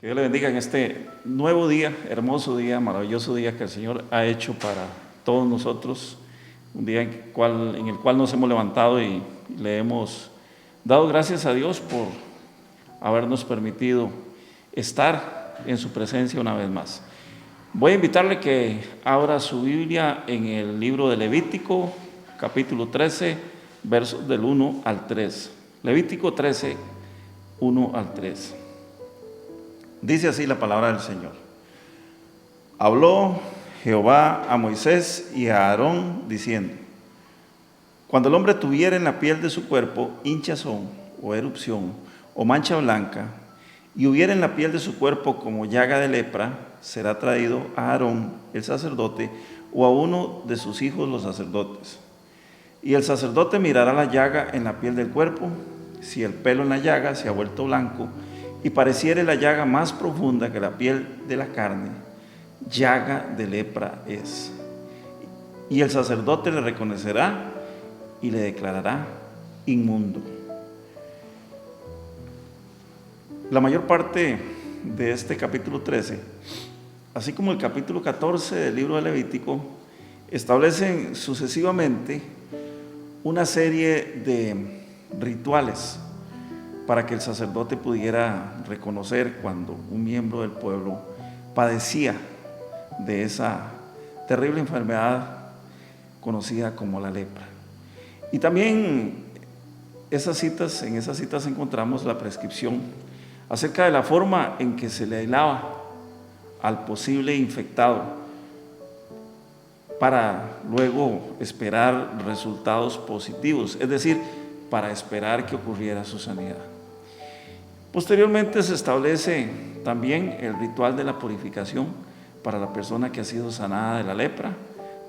Que Dios le bendiga en este nuevo día, hermoso día, maravilloso día que el Señor ha hecho para todos nosotros. Un día en el cual nos hemos levantado y le hemos dado gracias a Dios por habernos permitido estar en su presencia una vez más. Voy a invitarle que abra su Biblia en el libro de Levítico, capítulo 13, versos del 1 al 3. Levítico 13, 1 al 3. Dice así la palabra del Señor. Habló Jehová a Moisés y a Aarón diciendo: cuando el hombre tuviera en la piel de su cuerpo hinchazón o erupción o mancha blanca, y hubiera en la piel de su cuerpo como llaga de lepra, será traído a Aarón el sacerdote o a uno de sus hijos los sacerdotes. Y el sacerdote mirará la llaga en la piel del cuerpo. Si el pelo en la llaga se ha vuelto blanco y pareciere la llaga más profunda que la piel de la carne, llaga de lepra es. Y el sacerdote le reconocerá y le declarará inmundo. La mayor parte de este capítulo 13, así como el capítulo 14 del libro de Levítico, establecen sucesivamente una serie de rituales para que el sacerdote pudiera reconocer cuando un miembro del pueblo padecía de esa terrible enfermedad conocida como la lepra. Y también en esas citas encontramos la prescripción acerca de la forma en que se le aislaba al posible infectado para luego esperar resultados positivos, es decir, para esperar que ocurriera su sanidad. Posteriormente se establece también el ritual de la purificación para la persona que ha sido sanada de la lepra,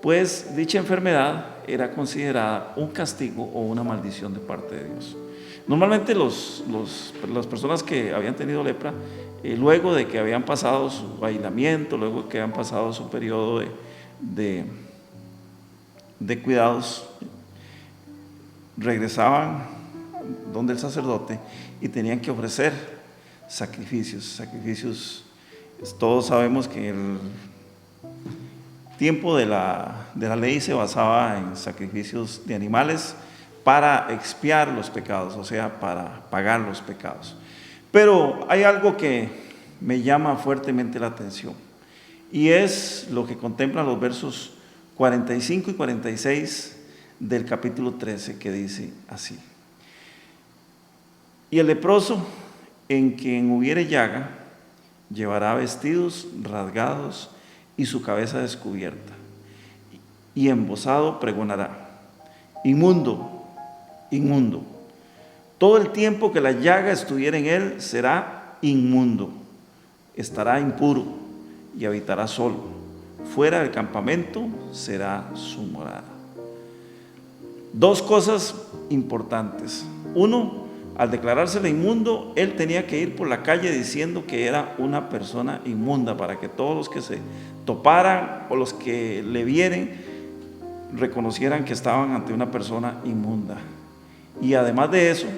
pues dicha enfermedad era considerada un castigo o una maldición de parte de Dios. Normalmente las personas que habían tenido lepra, luego de que habían pasado su aislamiento, luego de que habían pasado su periodo de cuidados, regresaban donde el sacerdote y tenían que ofrecer sacrificios. Todos sabemos que el tiempo de la ley se basaba en sacrificios de animales para expiar los pecados, o sea, para pagar los pecados. Pero hay algo que me llama fuertemente la atención, y es lo que contemplan los versos 45 y 46 del capítulo 13, que dice así: y el leproso en quien hubiere llaga llevará vestidos rasgados y su cabeza descubierta, y embozado pregonará: inmundo, inmundo. Todo el tiempo que la llaga estuviera en él será inmundo, estará impuro y habitará solo. Fuera del campamento será su morada. Dos cosas importantes. Uno, al declarársele inmundo, él tenía que ir por la calle diciendo que era una persona inmunda, para que todos los que se toparan o los que le vieren reconocieran que estaban ante una persona inmunda. Y además de eso,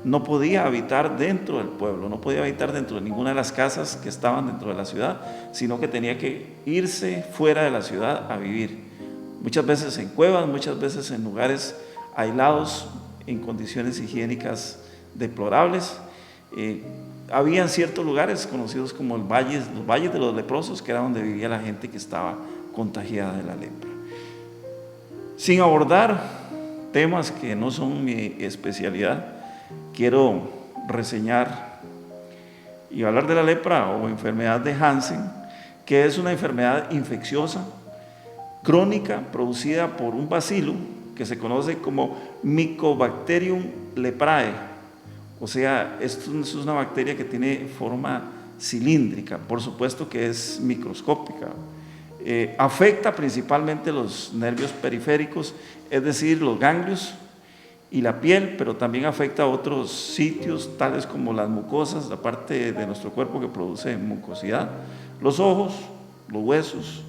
no podía habitar dentro del pueblo, no podía habitar dentro de ninguna de las casas que estaban dentro de la ciudad, sino que tenía que irse fuera de la ciudad a vivir. Muchas veces en cuevas, muchas veces en lugares aislados, en condiciones higiénicas deplorables. Habían ciertos lugares conocidos como los valles de los leprosos, que era donde vivía la gente que estaba contagiada de la lepra. Sin abordar temas que no son mi especialidad, quiero reseñar y hablar de la lepra o enfermedad de Hansen, que es una enfermedad infecciosa crónica producida por un bacilo que se conoce como Mycobacterium leprae. O sea, esto es una bacteria que tiene forma cilíndrica, por supuesto que es microscópica. Afecta principalmente los nervios periféricos, es decir, los ganglios y la piel, pero también afecta a otros sitios, tales como las mucosas, la parte de nuestro cuerpo que produce mucosidad, los ojos, los huesos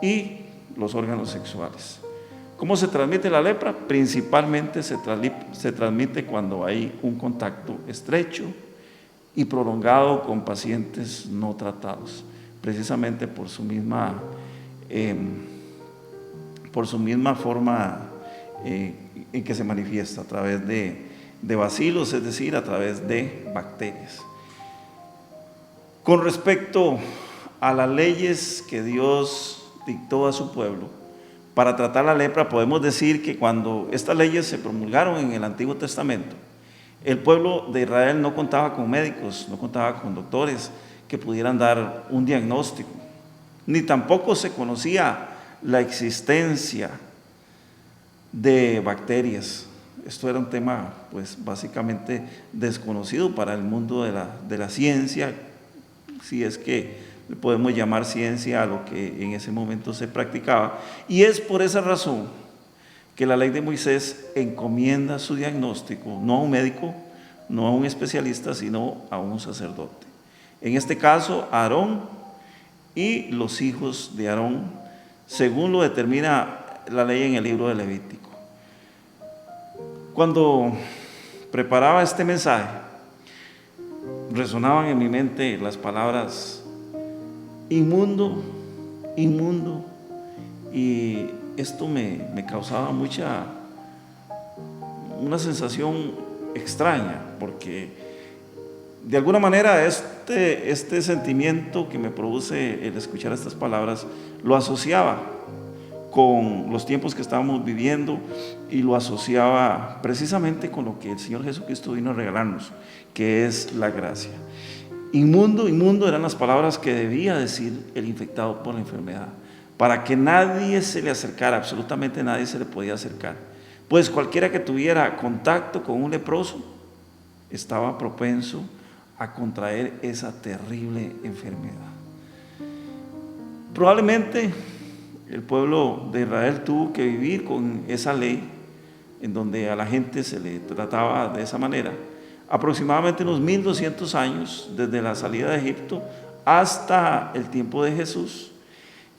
y los órganos sexuales. ¿Cómo se transmite la lepra? Principalmente se transmite cuando hay un contacto estrecho y prolongado con pacientes no tratados, precisamente por su misma forma en que se manifiesta a través de bacilos, es decir, a través de bacterias. Con respecto a las leyes que Dios dictó a su pueblo para tratar la lepra, podemos decir que cuando estas leyes se promulgaron en el Antiguo Testamento, el pueblo de Israel no contaba con médicos, no contaba con doctores que pudieran dar un diagnóstico, ni tampoco se conocía la existencia de bacterias. Esto era un tema, pues, básicamente desconocido para el mundo de la ciencia, si es que podemos llamar ciencia a lo que en ese momento se practicaba. Y es por esa razón que la ley de Moisés encomienda su diagnóstico no a un médico, no a un especialista, sino a un sacerdote. En este caso, Aarón y los hijos de Aarón, según lo determina la ley en el libro de Levítico. Cuando preparaba este mensaje, resonaban en mi mente las palabras inmundo, inmundo, y esto me causaba una sensación extraña, porque de alguna manera este sentimiento que me produce el escuchar estas palabras lo asociaba con los tiempos que estábamos viviendo y lo asociaba precisamente con lo que el Señor Jesucristo vino a regalarnos, que es la gracia. Inmundo, inmundo eran las palabras que debía decir el infectado por la enfermedad, para que nadie se le acercara, absolutamente nadie se le podía acercar, pues cualquiera que tuviera contacto con un leproso estaba propenso a contraer esa terrible enfermedad. Probablemente el pueblo de Israel tuvo que vivir con esa ley en donde a la gente se le trataba de esa manera, aproximadamente unos 1200 años desde la salida de Egipto hasta el tiempo de Jesús,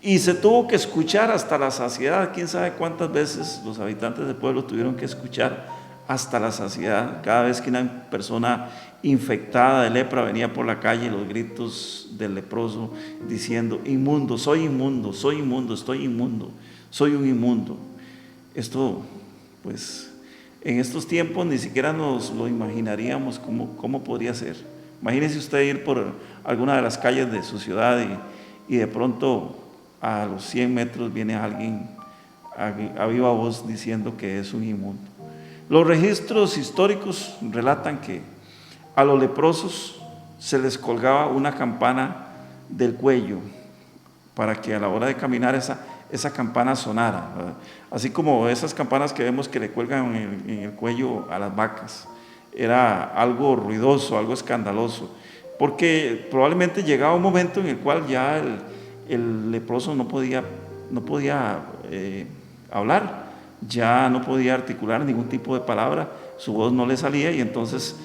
y se tuvo que escuchar hasta la saciedad. Quién sabe cuántas veces los habitantes del pueblo tuvieron que escuchar hasta la saciedad cada vez que una persona infectada de lepra venía por la calle, los gritos del leproso diciendo: inmundo, soy inmundo, soy inmundo, estoy inmundo, soy un inmundo. Esto, pues, en estos tiempos ni siquiera nos lo imaginaríamos cómo podría ser. Imagínese usted ir por alguna de las calles de su ciudad y de pronto a los 100 metros viene alguien a viva voz diciendo que es un inmundo. Los registros históricos relatan que a los leprosos se les colgaba una campana del cuello para que a la hora de caminar esa campana sonara, ¿verdad? Así como esas campanas que vemos que le cuelgan en el cuello a las vacas. Era algo ruidoso, algo escandaloso, porque probablemente llegaba un momento en el cual ya el leproso no podía hablar, ya no podía articular ningún tipo de palabra, su voz no le salía, y entonces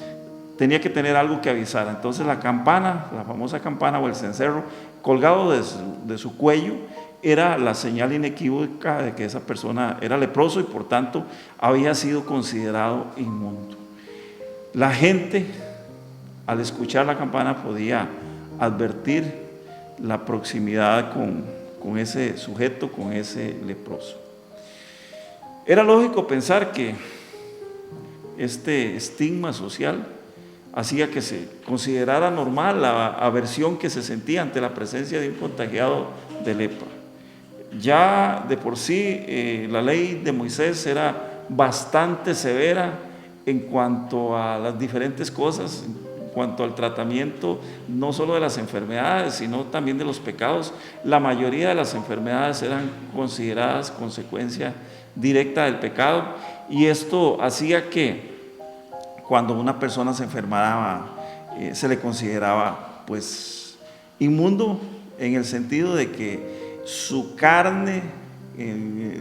tenía que tener algo que avisar. Entonces la campana, la famosa campana o el cencerro colgado de su cuello, era la señal inequívoca de que esa persona era leproso y por tanto había sido considerado inmundo. La gente, al escuchar la campana, podía advertir la proximidad con ese sujeto, con ese leproso. Era lógico pensar que este estigma social hacía que se considerara normal la aversión que se sentía ante la presencia de un contagiado de lepra. Ya de por sí la ley de Moisés era bastante severa en cuanto a las diferentes cosas, en cuanto al tratamiento no solo de las enfermedades, sino también de los pecados. La mayoría de las enfermedades eran consideradas consecuencia directa del pecado, y esto hacía que cuando una persona se enfermaba se le consideraba, pues, inmundo, en el sentido de que su carne,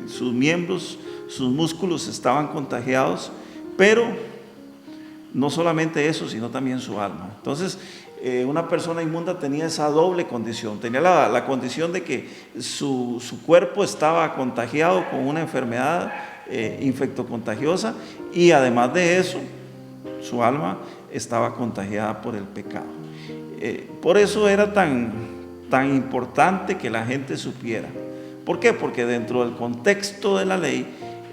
sus miembros, sus músculos estaban contagiados, pero no solamente eso, sino también su alma. Entonces, una persona inmunda tenía esa doble condición, tenía la condición de que su cuerpo estaba contagiado con una enfermedad infectocontagiosa, y además de eso, su alma estaba contagiada por el pecado. Por eso era tan importante que la gente supiera. ¿Por qué? Porque dentro del contexto de la ley,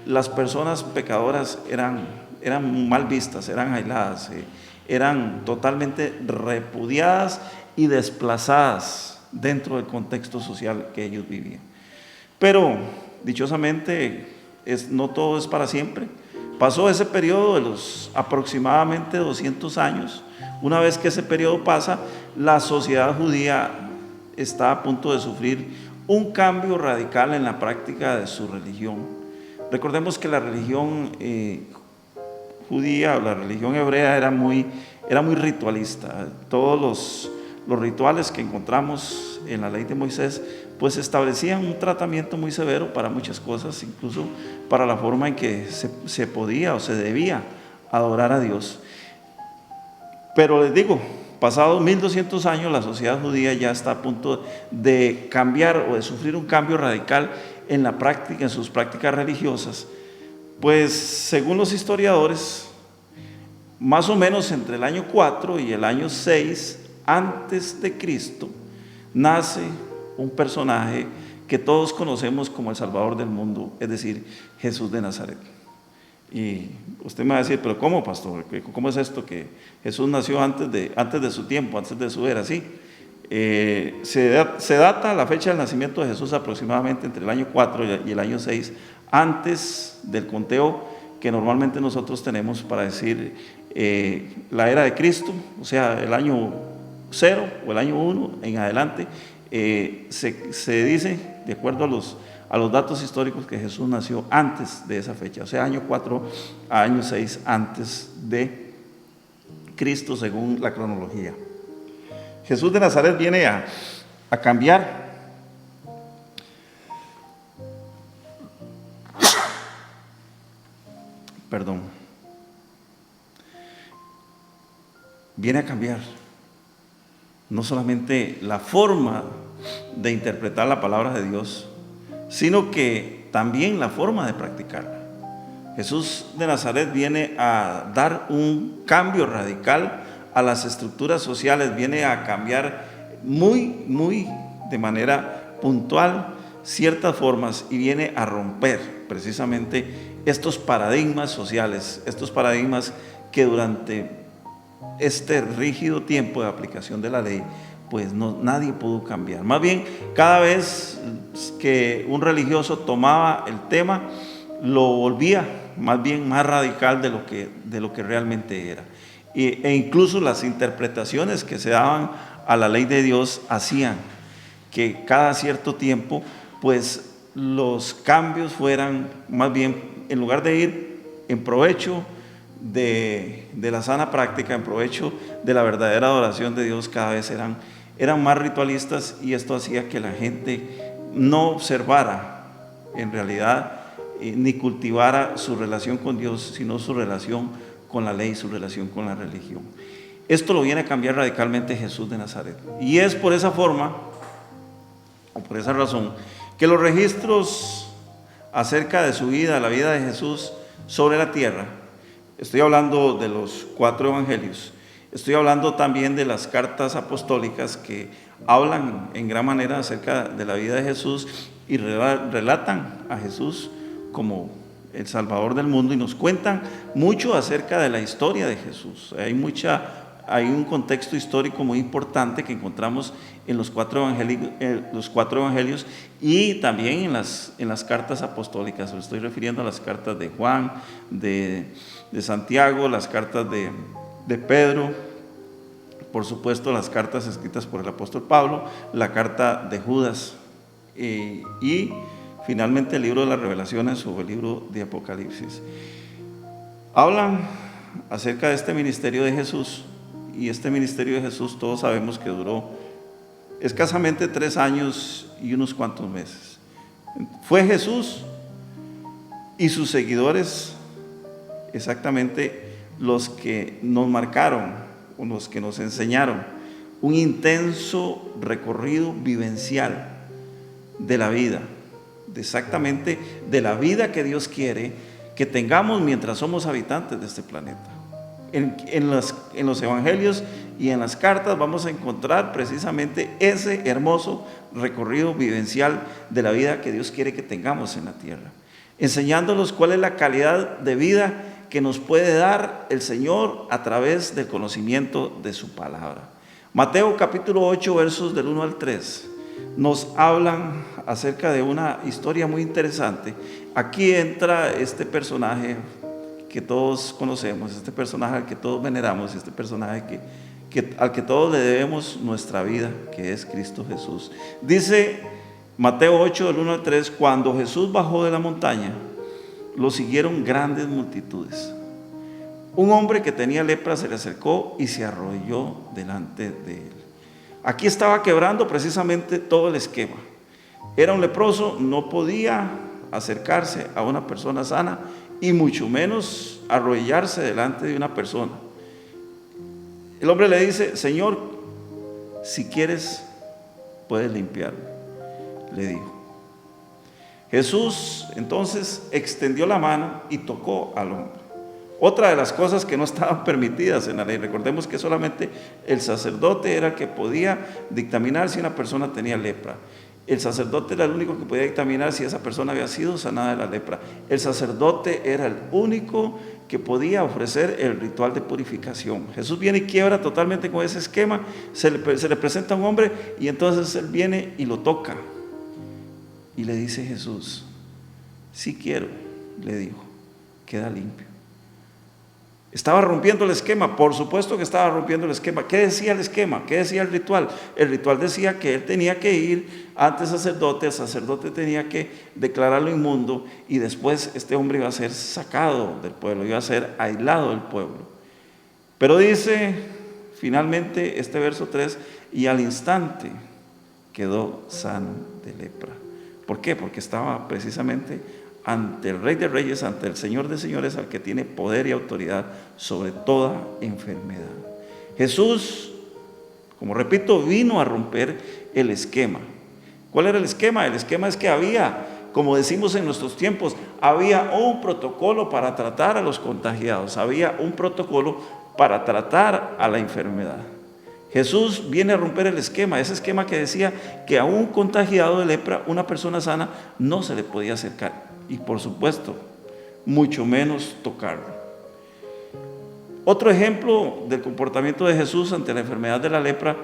las personas pecadoras eran mal vistas, eran aisladas, eran totalmente repudiadas y desplazadas dentro del contexto social que ellos vivían. Pero dichosamente no todo es para siempre. Pasó ese periodo de los aproximadamente 200 años. Una vez que ese periodo pasa, la sociedad judía está a punto de sufrir un cambio radical en la práctica de su religión. Recordemos que la religión judía o la religión hebrea era muy ritualista. Todos los rituales que encontramos en la ley de Moisés pues establecían un tratamiento muy severo para muchas cosas, incluso para la forma en que se podía o se debía adorar a Dios. Pero les digo, pasados 1200 años, la sociedad judía ya está a punto de cambiar o de sufrir un cambio radical en la práctica, en sus prácticas religiosas. Pues según los historiadores, más o menos entre el año 4 y el año 6 antes de Cristo, nace un personaje que todos conocemos como el Salvador del mundo, es decir, Jesús de Nazaret. Y usted me va a decir, pero ¿cómo, pastor? ¿Cómo es esto que Jesús nació antes de su tiempo, antes de su era? Sí, se data la fecha del nacimiento de Jesús aproximadamente entre el año 4 y el año 6, antes del conteo que normalmente nosotros tenemos para decir la era de Cristo, o sea, el año 0 o el año 1 en adelante. Se dice, de acuerdo a los datos históricos, que Jesús nació antes de esa fecha, o sea, año 4 a año 6 antes de Cristo, según la cronología. Jesús de Nazaret viene a cambiar viene a cambiar no solamente la forma de interpretar la palabra de Dios, sino que también la forma de practicarla. Jesús de Nazaret viene a dar un cambio radical a las estructuras sociales, viene a cambiar muy de manera puntual ciertas formas y viene a romper precisamente estos paradigmas sociales, estos paradigmas que durante este rígido tiempo de aplicación de la ley pues nadie pudo cambiar. Más bien, cada vez que un religioso tomaba el tema, lo volvía más bien más radical de lo que realmente era. E incluso las interpretaciones que se daban a la ley de Dios hacían que cada cierto tiempo pues los cambios fueran más bien, en lugar de ir en provecho de la sana práctica, en provecho de la verdadera adoración de Dios, cada vez eran más ritualistas, y esto hacía que la gente no observara en realidad ni cultivara su relación con Dios, sino su relación con la ley, su relación con la religión. Esto lo viene a cambiar radicalmente Jesús de Nazaret, y es por esa forma o por esa razón que los registros acerca de su vida, la vida de Jesús sobre la tierra, estoy hablando de los 4 evangelios, estoy hablando también de las cartas apostólicas que hablan en gran manera acerca de la vida de Jesús y relatan a Jesús como el Salvador del mundo, y nos cuentan mucho acerca de la historia de Jesús. Hay un contexto histórico muy importante que encontramos en los 4 evangelios y también en las cartas apostólicas. Me estoy refiriendo a las cartas de Juan, de Santiago, las cartas de Pedro, por supuesto las cartas escritas por el apóstol Pablo, la carta de Judas y finalmente el libro de las Revelaciones o el libro de Apocalipsis. Hablan acerca de este ministerio de Jesús, y este ministerio de Jesús todos sabemos que duró escasamente 3 años y unos cuantos meses. Fue Jesús y sus seguidores exactamente los que nos marcaron, o los que nos enseñaron un intenso recorrido vivencial de la vida, exactamente de la vida que Dios quiere que tengamos mientras somos habitantes de este planeta. en los evangelios y en las cartas vamos a encontrar precisamente ese hermoso recorrido vivencial de la vida que Dios quiere que tengamos en la tierra, enseñándonos cuál es la calidad de vida que nos puede dar el Señor a través del conocimiento de su palabra. Mateo capítulo 8, versos del 1 al 3, nos hablan acerca de una historia muy interesante. Aquí entra este personaje que todos conocemos, este personaje al que todos veneramos, este personaje al que todos le debemos nuestra vida, que es Cristo Jesús. Dice Mateo 8, del 1 al 3, cuando Jesús bajó de la montaña, lo siguieron grandes multitudes. Un hombre que tenía lepra se le acercó y se arrodilló delante de él. Aquí estaba quebrando precisamente todo el esquema. Era un leproso, no podía acercarse a una persona sana y mucho menos arrodillarse delante de una persona. El hombre le dice: Señor, si quieres, puedes limpiarme, le dijo. Jesús entonces extendió la mano y tocó al hombre. Otra de las cosas que no estaban permitidas en la ley, recordemos que solamente el sacerdote era el que podía dictaminar si una persona tenía lepra. El sacerdote era el único que podía dictaminar si esa persona había sido sanada de la lepra. El sacerdote era el único que podía ofrecer el ritual de purificación. Jesús viene y quiebra totalmente con ese esquema, se le presenta a un hombre y entonces él viene y lo toca. Y le dice Jesús: si quiero, le dijo, queda limpio. Estaba rompiendo el esquema, por supuesto que estaba rompiendo el esquema. ¿Qué decía el esquema? ¿Qué decía el ritual? El ritual decía que él tenía que ir ante el sacerdote tenía que declararlo inmundo y después este hombre iba a ser sacado del pueblo, iba a ser aislado del pueblo. Pero dice finalmente este verso 3, y al instante quedó sano de lepra. ¿Por qué? Porque estaba precisamente ante el Rey de Reyes, ante el Señor de Señores, al que tiene poder y autoridad sobre toda enfermedad. Jesús, como repito, vino a romper el esquema. ¿Cuál era el esquema? El esquema es que había, como decimos en nuestros tiempos, había un protocolo para tratar a los contagiados, había un protocolo para tratar a la enfermedad. Jesús viene a romper el esquema, ese esquema que decía que a un contagiado de lepra, una persona sana, no se le podía acercar. Y por supuesto, mucho menos tocarlo. Otro ejemplo del comportamiento de Jesús ante la enfermedad de la lepra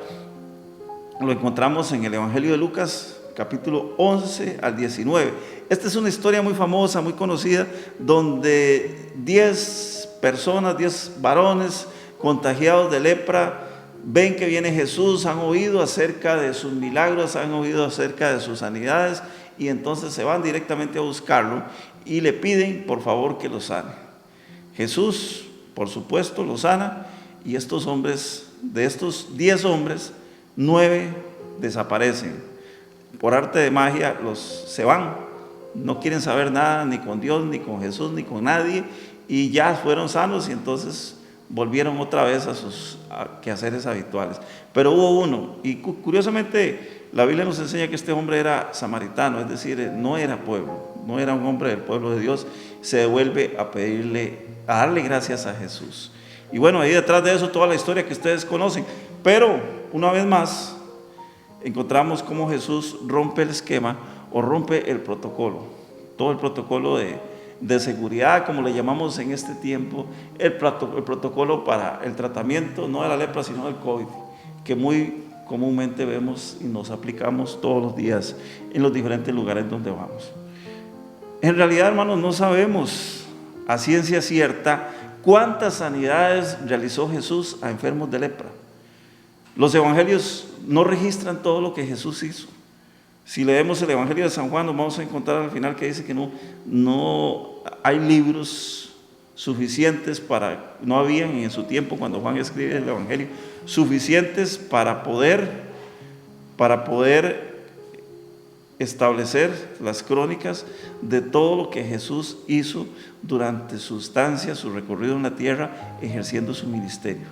lo encontramos en el Evangelio de Lucas, capítulo 11 al 19. Esta es una historia muy famosa, muy conocida, donde 10 personas, 10 varones contagiados de lepra ven que viene Jesús, han oído acerca de sus milagros, han oído acerca de sus sanidades, y entonces se van directamente a buscarlo y le piden por favor que lo sane. Jesús, por supuesto, lo sana, y estos hombres, de estos 10 hombres, 9 desaparecen. Por arte de magia se van, no quieren saber nada ni con Dios, ni con Jesús, ni con nadie, y ya fueron sanos y entonces volvieron otra vez a sus quehaceres habituales. Pero hubo uno, y curiosamente la Biblia nos enseña que este hombre era samaritano, es decir, no era pueblo, no era un hombre del pueblo de Dios. Se devuelve a darle gracias a Jesús. Y bueno, ahí detrás de eso toda la historia que ustedes conocen. Pero una vez más encontramos cómo Jesús rompe el esquema o rompe el protocolo, todo el protocolo de seguridad, como le llamamos en este tiempo, el protocolo para el tratamiento, no de la lepra, sino del COVID, que muy comúnmente vemos y nos aplicamos todos los días en los diferentes lugares donde vamos. En realidad, hermanos, no sabemos a ciencia cierta cuántas sanidades realizó Jesús a enfermos de lepra. Los evangelios no registran todo lo que Jesús hizo. Si leemos el Evangelio de San Juan, nos vamos a encontrar al final que dice que no hay libros suficientes no habían en su tiempo cuando Juan escribe el Evangelio, suficientes para poder establecer las crónicas de todo lo que Jesús hizo durante su estancia, su recorrido en la tierra, ejerciendo su ministerio.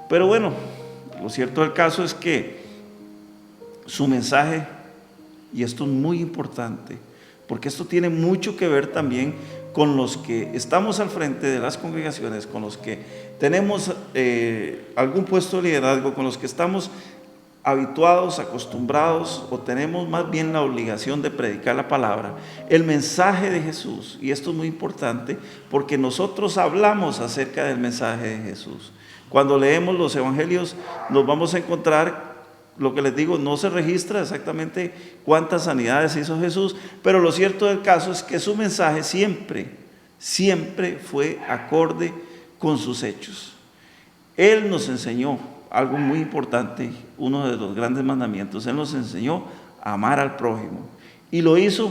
Pero bueno, lo cierto del caso es que su mensaje, y esto es muy importante, porque esto tiene mucho que ver también con los que estamos al frente de las congregaciones, con los que tenemos algún puesto de liderazgo, con los que estamos habituados, acostumbrados, o tenemos más bien la obligación de predicar la palabra, el mensaje de Jesús. Y esto es muy importante porque nosotros hablamos acerca del mensaje de Jesús. Cuando leemos los evangelios nos vamos a encontrar, lo que les digo, no se registra exactamente cuántas sanidades hizo Jesús, pero lo cierto del caso es que su mensaje siempre fue acorde con sus hechos. Él nos enseñó algo muy importante, uno de los grandes mandamientos. Él nos enseñó a amar al prójimo, y lo hizo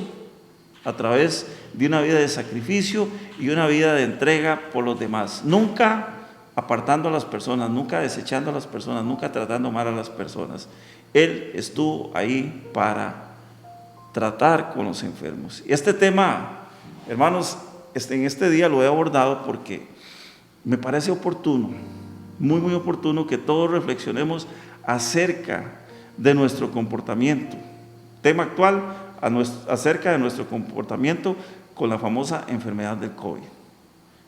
a través de una vida de sacrificio y una vida de entrega por los demás, nunca apartando a las personas, nunca desechando a las personas, nunca tratando mal a las personas. Él estuvo ahí para tratar con los enfermos. Y este tema, hermanos, en este día lo he abordado porque me parece oportuno, muy oportuno, que todos reflexionemos acerca de nuestro comportamiento. Tema actual, acerca de nuestro comportamiento con la famosa enfermedad del COVID.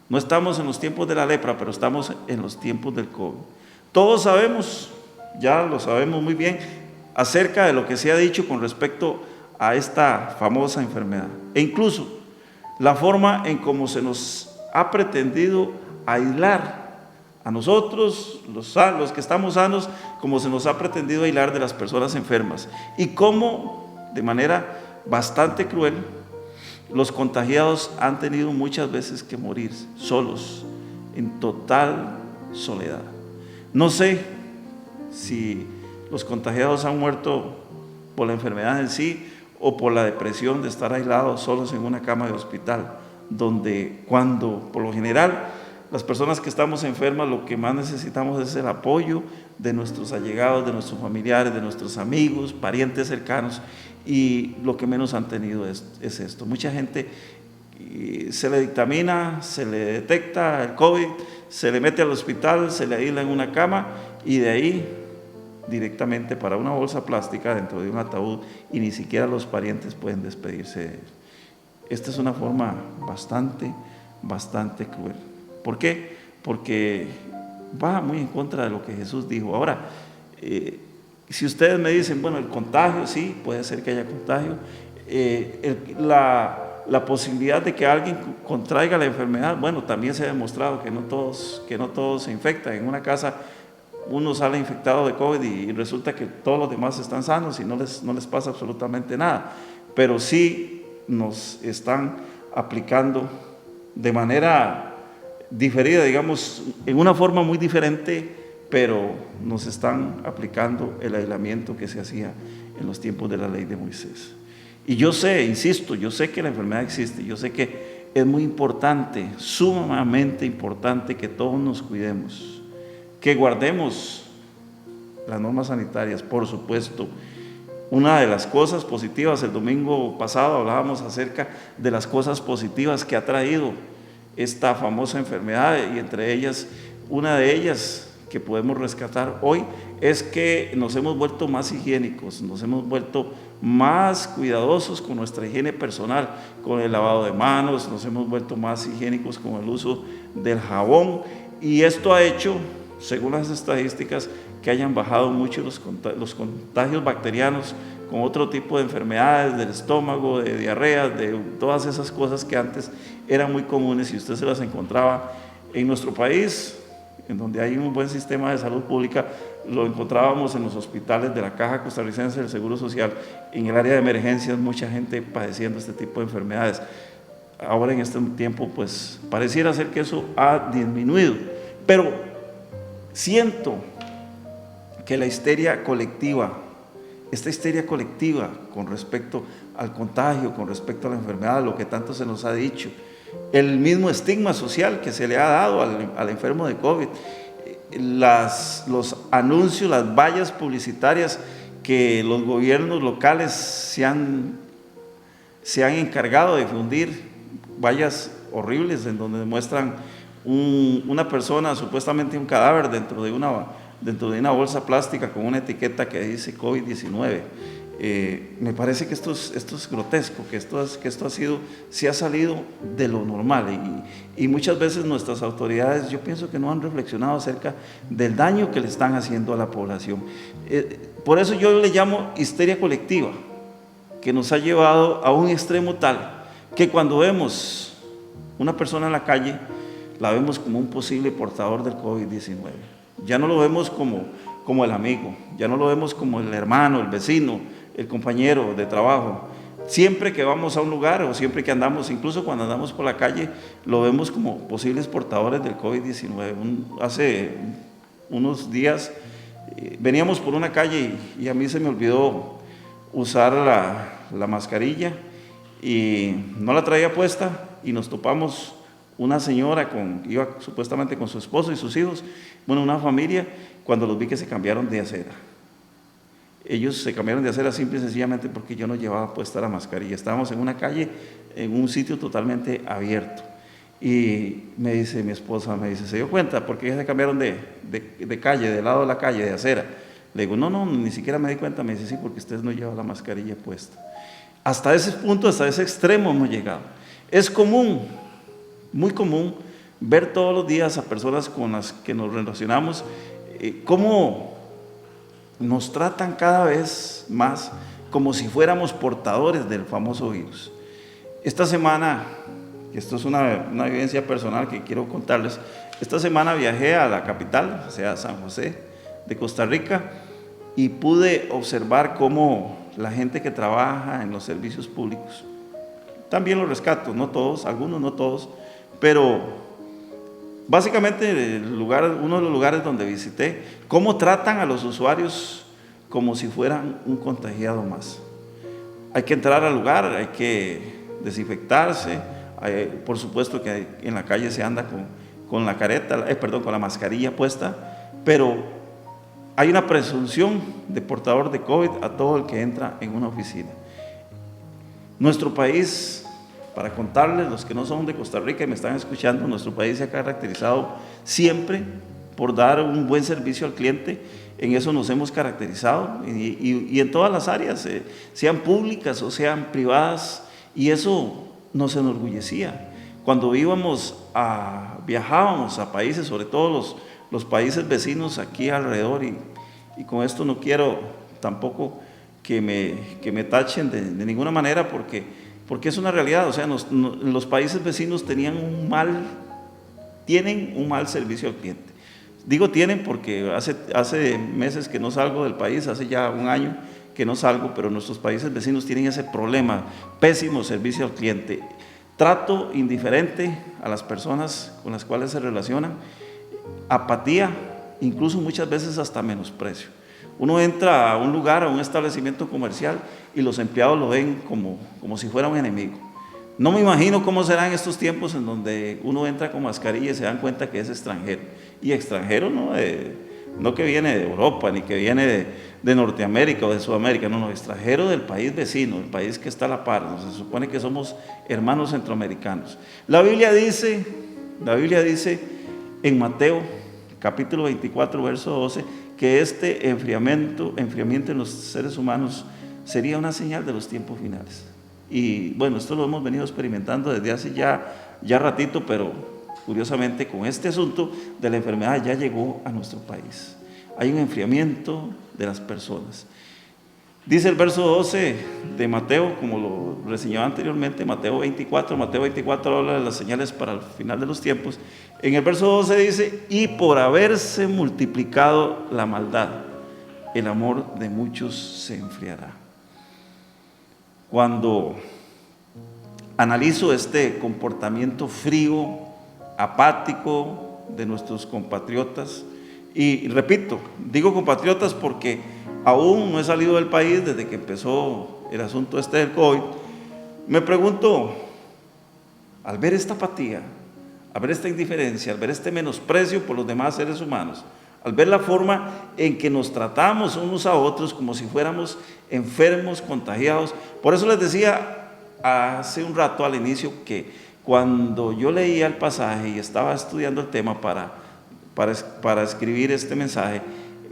No estamos en los tiempos de la lepra, pero estamos en los tiempos del COVID. Todos sabemos, ya lo sabemos muy bien, acerca de lo que se ha dicho con respecto a esta famosa enfermedad. E incluso la forma en cómo se nos ha pretendido aislar a nosotros, los que estamos sanos, como se nos ha pretendido aislar de las personas enfermas. Y cómo, de manera bastante cruel, los contagiados han tenido muchas veces que morir solos, en total soledad. No sé si los contagiados han muerto por la enfermedad en sí o por la depresión de estar aislados solos en una cama de hospital, donde cuando por lo general las personas que estamos enfermas lo que más necesitamos es el apoyo de nuestros allegados, de nuestros familiares, de nuestros amigos, parientes cercanos, y lo que menos han tenido es esto. Mucha gente se le dictamina, se le detecta el COVID, se le mete al hospital, se le aísla en una cama y de ahí directamente para una bolsa plástica dentro de un ataúd, y ni siquiera los parientes pueden despedirse de él. Esta es una forma bastante cruel. ¿Por qué? Porque va muy en contra de lo que Jesús dijo. Ahora, si ustedes me dicen, bueno, el contagio, sí, puede ser que haya contagio, la posibilidad de que alguien contraiga la enfermedad, bueno, también se ha demostrado que no todos se infectan. En una casa uno sale infectado de COVID y resulta que todos los demás están sanos y no les pasa absolutamente nada, pero sí nos están aplicando de manera diferida, digamos, en una forma muy diferente, pero nos están aplicando el aislamiento que se hacía en los tiempos de la ley de Moisés. Y yo sé, insisto, yo sé que la enfermedad existe, yo sé que es muy importante, sumamente importante, que todos nos cuidemos, que guardemos las normas sanitarias, por supuesto. Una de las cosas positivas, el domingo pasado hablábamos acerca de las cosas positivas que ha traído esta famosa enfermedad, y entre ellas, una de ellas que podemos rescatar hoy es que nos hemos vuelto más higiénicos, nos hemos vuelto más cuidadosos con nuestra higiene personal, con el lavado de manos, nos hemos vuelto más higiénicos con el uso del jabón, y esto ha hecho, según las estadísticas, que hayan bajado mucho los contagios bacterianos con otro tipo de enfermedades del estómago, de diarrea, de todas esas cosas que antes eran muy comunes y usted se las encontraba en nuestro país, en donde hay un buen sistema de salud pública. Lo encontrábamos en los hospitales de la Caja Costarricense del Seguro Social, en el área de emergencias, mucha gente padeciendo este tipo de enfermedades. Ahora en este tiempo, pues pareciera ser que eso ha disminuido, pero siento que la histeria colectiva, esta histeria colectiva con respecto al contagio, con respecto a la enfermedad, lo que tanto se nos ha dicho, el mismo estigma social que se le ha dado al enfermo de COVID, los anuncios, las vallas publicitarias que los gobiernos locales se han encargado de difundir, vallas horribles en donde muestran una persona, supuestamente un cadáver dentro de una bolsa plástica con una etiqueta que dice COVID-19. Me parece que esto es grotesco, que esto se ha salido de lo normal y muchas veces nuestras autoridades, yo pienso que no han reflexionado acerca del daño que le están haciendo a la población. Por eso yo le llamo histeria colectiva, que nos ha llevado a un extremo tal que cuando vemos una persona en la calle, la vemos como un posible portador del COVID-19. Ya no lo vemos como el amigo, ya no lo vemos como el hermano, el vecino, el compañero de trabajo. Siempre que vamos a un lugar o siempre que andamos, incluso cuando andamos por la calle, lo vemos como posibles portadores del COVID-19. Hace unos días veníamos por una calle y a mí se me olvidó usar la mascarilla y no la traía puesta y nos topamos una señora iba supuestamente con su esposo y sus hijos, bueno, una familia, cuando los vi que se cambiaron de acera. Ellos se cambiaron de acera simple y sencillamente porque yo no llevaba puesta la mascarilla. Estábamos en una calle, en un sitio totalmente abierto. Y me dice mi esposa, ¿se dio cuenta? Porque ellos se cambiaron de calle, del lado de la calle, de acera. Le digo, no, ni siquiera me di cuenta. Me dice, sí, porque ustedes no llevan la mascarilla puesta. Hasta ese punto, hasta ese extremo hemos llegado. Es común, muy común, ver todos los días a personas con las que nos relacionamos, cómo nos tratan cada vez más como si fuéramos portadores del famoso virus. Esta semana, esto es una evidencia personal que quiero contarles, esta semana viajé a la capital, o sea, San José de Costa Rica, y pude observar cómo la gente que trabaja en los servicios públicos, también los rescato, no todos, algunos no todos, pero básicamente uno de los lugares donde visité, cómo tratan a los usuarios como si fueran un contagiado más. Hay que entrar al lugar, hay que desinfectarse, por supuesto que en la calle se anda con la mascarilla puesta, pero hay una presunción de portador de COVID a todo el que entra en una oficina. Nuestro país, para contarles, los que no son de Costa Rica y me están escuchando, nuestro país se ha caracterizado siempre por dar un buen servicio al cliente. En eso nos hemos caracterizado y en todas las áreas, sean públicas o sean privadas, y eso nos enorgullecía. Cuando viajábamos a países, sobre todo los países vecinos aquí alrededor, y con esto no quiero tampoco que me tachen de ninguna manera, porque es una realidad. O sea, los países vecinos tienen un mal servicio al cliente. Digo tienen porque hace meses que no salgo del país, hace ya un año que no salgo, pero nuestros países vecinos tienen ese problema, pésimo servicio al cliente, trato indiferente a las personas con las cuales se relacionan, apatía, incluso muchas veces hasta menosprecio. Uno entra a un lugar, a un establecimiento comercial y los empleados lo ven como si fuera un enemigo. No me imagino cómo serán estos tiempos en donde uno entra con mascarilla y se dan cuenta que es extranjero. Y extranjero no que viene de Europa, ni que viene de Norteamérica o de Sudamérica, no, extranjero del país vecino, el país que está a la par. Se supone que somos hermanos centroamericanos. La Biblia dice en Mateo capítulo 24, verso 12, que este enfriamiento en los seres humanos sería una señal de los tiempos finales. Y bueno, esto lo hemos venido experimentando desde hace ya ratito, pero curiosamente con este asunto de la enfermedad ya llegó a nuestro país. Hay un enfriamiento de las personas. Dice el verso 12 de Mateo, como lo reseñaba anteriormente, Mateo 24 habla de las señales para el final de los tiempos. En el verso 12 dice, y por haberse multiplicado la maldad, el amor de muchos se enfriará. Cuando analizo este comportamiento frío, apático de nuestros compatriotas, y repito, digo compatriotas porque aún no he salido del país desde que empezó el asunto del COVID, me pregunto, al ver esta apatía, al ver esta indiferencia, al ver este menosprecio por los demás seres humanos, al ver la forma en que nos tratamos unos a otros como si fuéramos enfermos, contagiados. Por eso les decía hace un rato al inicio que cuando yo leía el pasaje y estaba estudiando el tema para escribir este mensaje,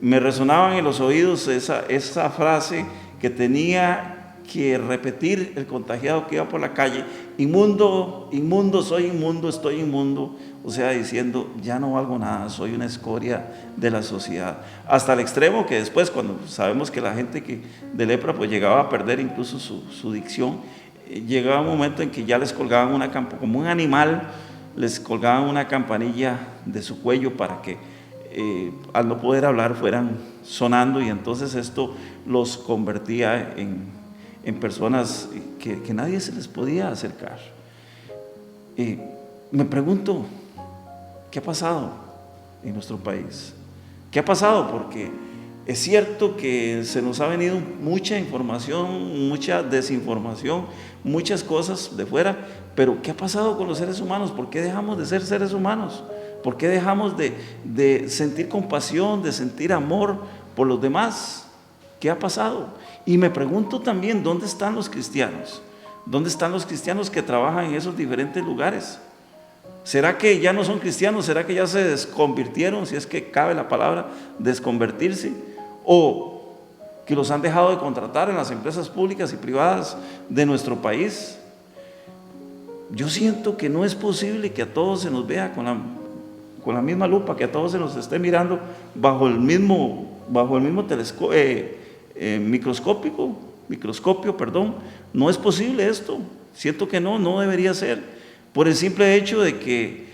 me resonaban en los oídos esa frase que tenía que repetir el contagiado que iba por la calle: inmundo, inmundo, soy inmundo, estoy inmundo. O sea, diciendo, ya no valgo nada, soy una escoria de la sociedad. Hasta el extremo que después, cuando sabemos que la gente de lepra pues llegaba a perder incluso su dicción, llegaba un momento en que ya les colgaban como un animal, les colgaban una campanilla de su cuello para que al no poder hablar fueran sonando, y entonces esto los convertía en personas que nadie se les podía acercar. Me pregunto, ¿qué ha pasado en nuestro país? ¿Qué ha pasado? Porque es cierto que se nos ha venido mucha información, mucha desinformación, muchas cosas de fuera, pero ¿qué ha pasado con los seres humanos? ¿Por qué dejamos de ser seres humanos? ¿Por qué dejamos de sentir compasión, de sentir amor por los demás? ¿Qué ha pasado? Y me pregunto también, ¿dónde están los cristianos? ¿Dónde están los cristianos que trabajan en esos diferentes lugares? ¿Será que ya no son cristianos? ¿Será que ya se desconvirtieron, si es que cabe la palabra desconvertirse? ¿O que los han dejado de contratar en las empresas públicas y privadas de nuestro país? Yo siento que no es posible que a todos se nos vea con la misma lupa, que a todos se nos esté mirando bajo el mismo microscopio. No es posible esto. Siento que no debería ser, por el simple hecho de que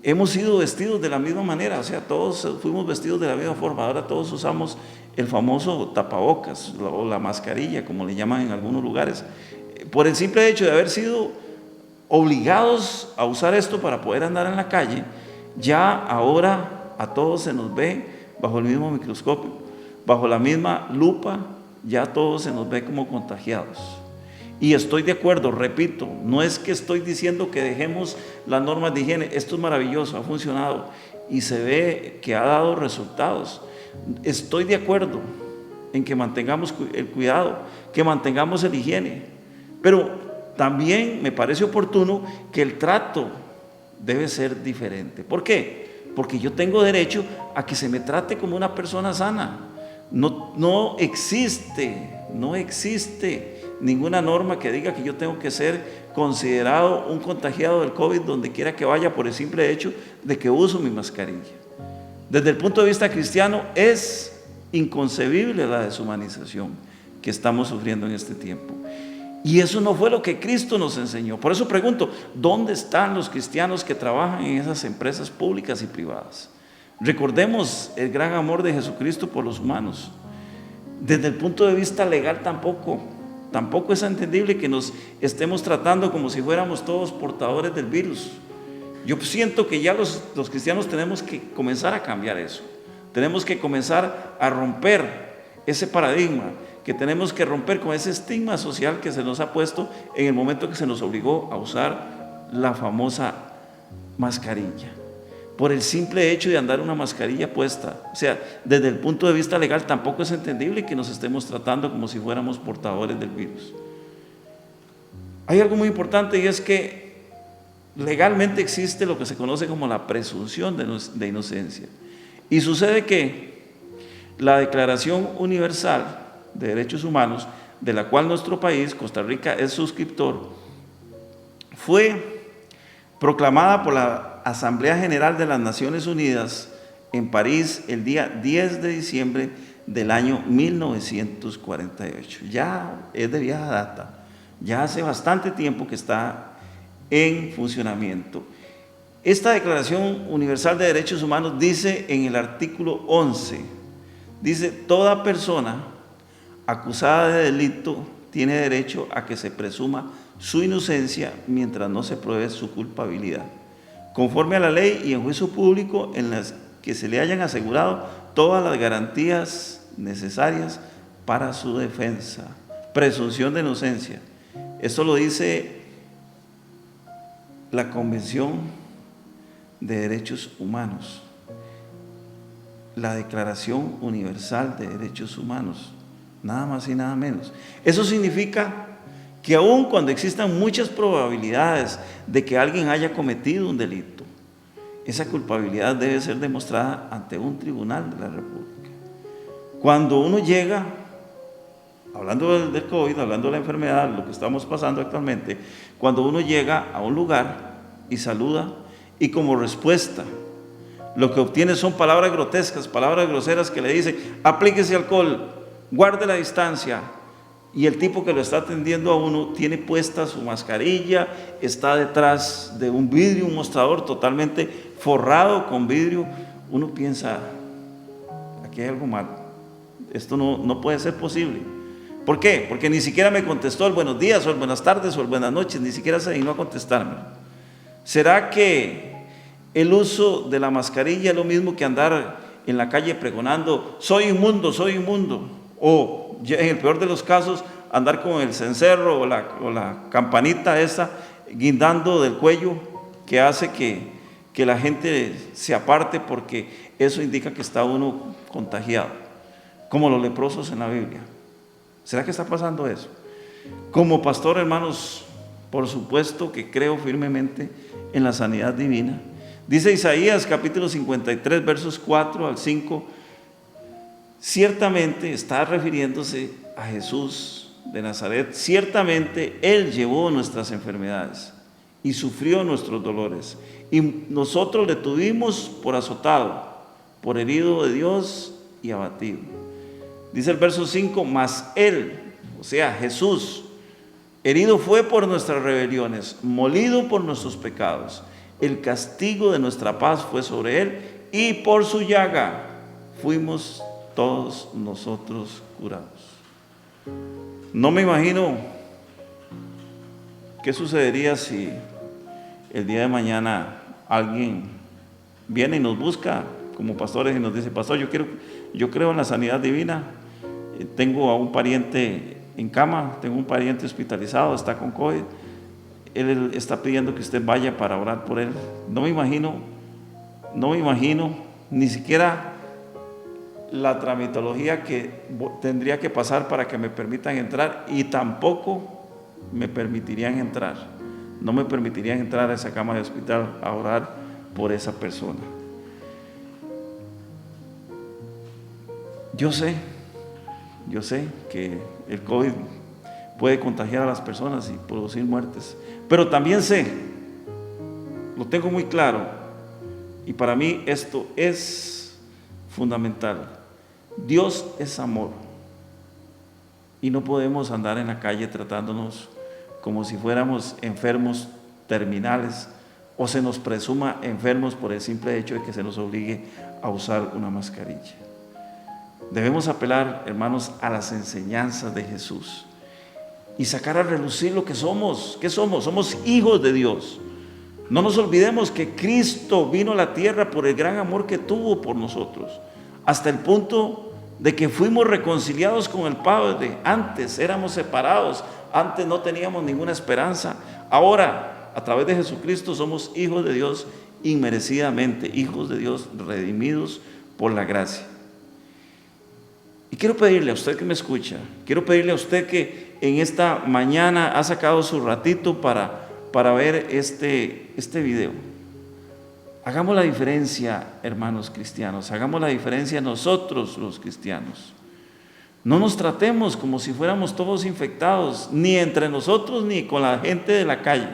hemos sido vestidos de la misma manera. O sea, todos fuimos vestidos de la misma forma. Ahora todos usamos el famoso tapabocas o la mascarilla, como le llaman en algunos lugares, por el simple hecho de haber sido obligados a usar esto para poder andar en la calle. Ya ahora a todos se nos ve bajo el mismo microscopio, bajo la misma lupa. Ya todos se nos ve como contagiados. Y estoy de acuerdo, repito, no es que estoy diciendo que dejemos las normas de higiene. Esto es maravilloso, ha funcionado y se ve que ha dado resultados. Estoy de acuerdo en que mantengamos el cuidado, que mantengamos el higiene, pero también me parece oportuno que el trato debe ser diferente. ¿Por qué? Porque yo tengo derecho a que se me trate como una persona sana. No existe ninguna norma que diga que yo tengo que ser considerado un contagiado del COVID donde quiera que vaya, por el simple hecho de que uso mi mascarilla. Desde el punto de vista cristiano es inconcebible la deshumanización que estamos sufriendo en este tiempo. Y eso no fue lo que Cristo nos enseñó. Por eso pregunto, ¿dónde están los cristianos que trabajan en esas empresas públicas y privadas? Recordemos el gran amor de Jesucristo por los humanos. Desde el punto de vista legal tampoco es entendible que nos estemos tratando como si fuéramos todos portadores del virus. Yo siento que ya los cristianos tenemos que comenzar a cambiar eso. Tenemos que comenzar a romper ese paradigma, que tenemos que romper con ese estigma social que se nos ha puesto en el momento que se nos obligó a usar la famosa mascarilla, por el simple hecho de andar una mascarilla puesta. O sea, desde el punto de vista legal tampoco es entendible que nos estemos tratando como si fuéramos portadores del virus. Hay algo muy importante, y es que legalmente existe lo que se conoce como la presunción de inocencia, y sucede que la Declaración Universal de Derechos Humanos, de la cual nuestro país, Costa Rica, es suscriptor, fue proclamada por la Asamblea General de las Naciones Unidas en París el día 10 de diciembre del año 1948. Ya es de vieja data, ya hace bastante tiempo que está en funcionamiento. Esta Declaración Universal de Derechos Humanos dice en el artículo 11, dice: toda persona acusada de delito tiene derecho a que se presuma su inocencia mientras no se pruebe su culpabilidad, conforme a la ley y en juicio público en las que se le hayan asegurado todas las garantías necesarias para su defensa. Presunción de inocencia. Esto lo dice la Convención de Derechos Humanos, la Declaración Universal de Derechos Humanos, nada más y nada menos. Eso significa que aun cuando existan muchas probabilidades de que alguien haya cometido un delito, esa culpabilidad debe ser demostrada ante un tribunal de la República. Cuando uno llega hablando del COVID, hablando de la enfermedad, lo que estamos pasando actualmente, cuando uno llega a un lugar y saluda y como respuesta lo que obtiene son palabras grotescas, palabras groseras que le dicen: aplíquese alcohol, guarde la distancia. Y el tipo que lo está atendiendo a uno tiene puesta su mascarilla, está detrás de un vidrio, un mostrador totalmente forrado con vidrio. Uno piensa: aquí hay algo malo, esto no puede ser posible. ¿Por qué? Porque ni siquiera me contestó el buenos días o el buenas tardes o el buenas noches, ni siquiera se dignó a contestarme. ¿Será que el uso de la mascarilla es lo mismo que andar en la calle pregonando: soy inmundo, soy inmundo? O en el peor de los casos, andar con el cencerro o la campanita esa guindando del cuello, que hace que la gente se aparte, porque eso indica que está uno contagiado, como los leprosos en la Biblia. ¿Será que está pasando eso? Como pastor, hermanos, por supuesto que creo firmemente en la sanidad divina. Dice Isaías capítulo 53 versos 4 al 5, ciertamente está refiriéndose a Jesús de Nazaret: ciertamente Él llevó nuestras enfermedades y sufrió nuestros dolores, y nosotros le tuvimos por azotado, por herido de Dios y abatido. Dice el verso 5, mas Él, o sea Jesús, herido fue por nuestras rebeliones, molido por nuestros pecados. El castigo de nuestra paz fue sobre Él, y por su llaga fuimos todos nosotros curados. No me imagino qué sucedería si el día de mañana alguien viene y nos busca como pastores y nos dice: pastor, yo creo en la sanidad divina, tengo a un pariente en cama, tengo un pariente hospitalizado, está con COVID, él está pidiendo que usted vaya para orar por él. No me imagino ni siquiera la tramitología que tendría que pasar para que me permitan entrar, y tampoco me permitirían entrar. No me permitirían entrar a esa cama de hospital a orar por esa persona. Yo sé que el COVID puede contagiar a las personas y producir muertes, pero también sé, lo tengo muy claro, y para mí esto es fundamental: Dios es amor, y no podemos andar en la calle tratándonos como si fuéramos enfermos terminales, o se nos presuma enfermos por el simple hecho de que se nos obligue a usar una mascarilla. Debemos apelar, hermanos, a las enseñanzas de Jesús y sacar a relucir lo que somos. ¿Qué somos? Somos hijos de Dios. No nos olvidemos que Cristo vino a la tierra por el gran amor que tuvo por nosotros, hasta el punto de que fuimos reconciliados con el Padre. Antes éramos separados, antes no teníamos ninguna esperanza. Ahora, a través de Jesucristo, somos hijos de Dios inmerecidamente, hijos de Dios redimidos por la gracia. Y quiero pedirle a usted que me escucha, quiero pedirle a usted que en esta mañana ha sacado su ratito para ver este video. Hagamos la diferencia, hermanos cristianos, hagamos la diferencia nosotros los cristianos. No nos tratemos como si fuéramos todos infectados, ni entre nosotros ni con la gente de la calle.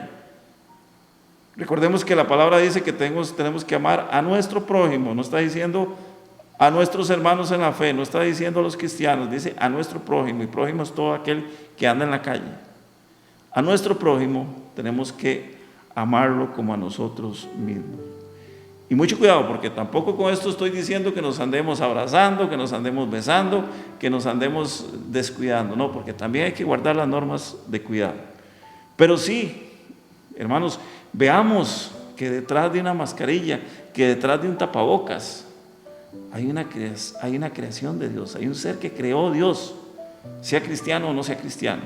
Recordemos que la palabra dice que tenemos que amar a nuestro prójimo, no está diciendo a nuestros hermanos en la fe, no está diciendo a los cristianos, dice a nuestro prójimo, y prójimo es todo aquel que anda en la calle. A nuestro prójimo tenemos que amarlo como a nosotros mismos. Y mucho cuidado, porque tampoco con esto estoy diciendo que nos andemos abrazando, que nos andemos besando, que nos andemos descuidando, no, porque también hay que guardar las normas de cuidado. Pero sí, hermanos, veamos que detrás de una mascarilla, que detrás de un tapabocas, hay una creación de Dios, hay un ser que creó Dios, sea cristiano o no sea cristiano,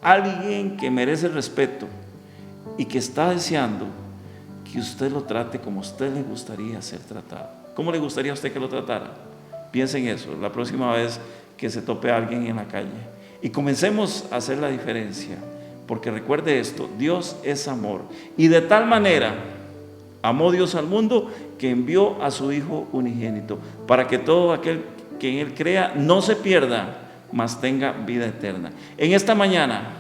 alguien que merece respeto y que está deseando que usted lo trate como a usted le gustaría ser tratado. ¿Cómo le gustaría a usted que lo tratara? Piense en eso la próxima vez que se tope a alguien en la calle, y comencemos a hacer la diferencia, porque recuerde esto: Dios es amor, y de tal manera amó Dios al mundo que envió a su Hijo unigénito, para que todo aquel que en Él crea no se pierda, mas tenga vida eterna. En esta mañana,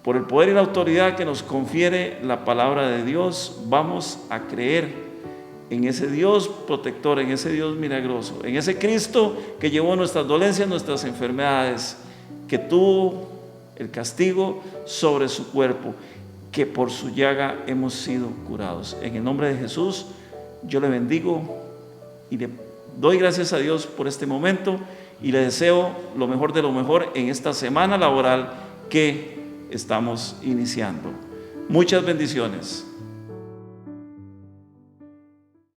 por el poder y la autoridad que nos confiere la palabra de Dios, vamos a creer en ese Dios protector, en ese Dios milagroso, en ese Cristo que llevó nuestras dolencias, nuestras enfermedades, que tuvo el castigo sobre su cuerpo, que por su llaga hemos sido curados. En el nombre de Jesús, yo le bendigo y le doy gracias a Dios por este momento y le deseo lo mejor de lo mejor en esta semana laboral que estamos iniciando. Muchas bendiciones.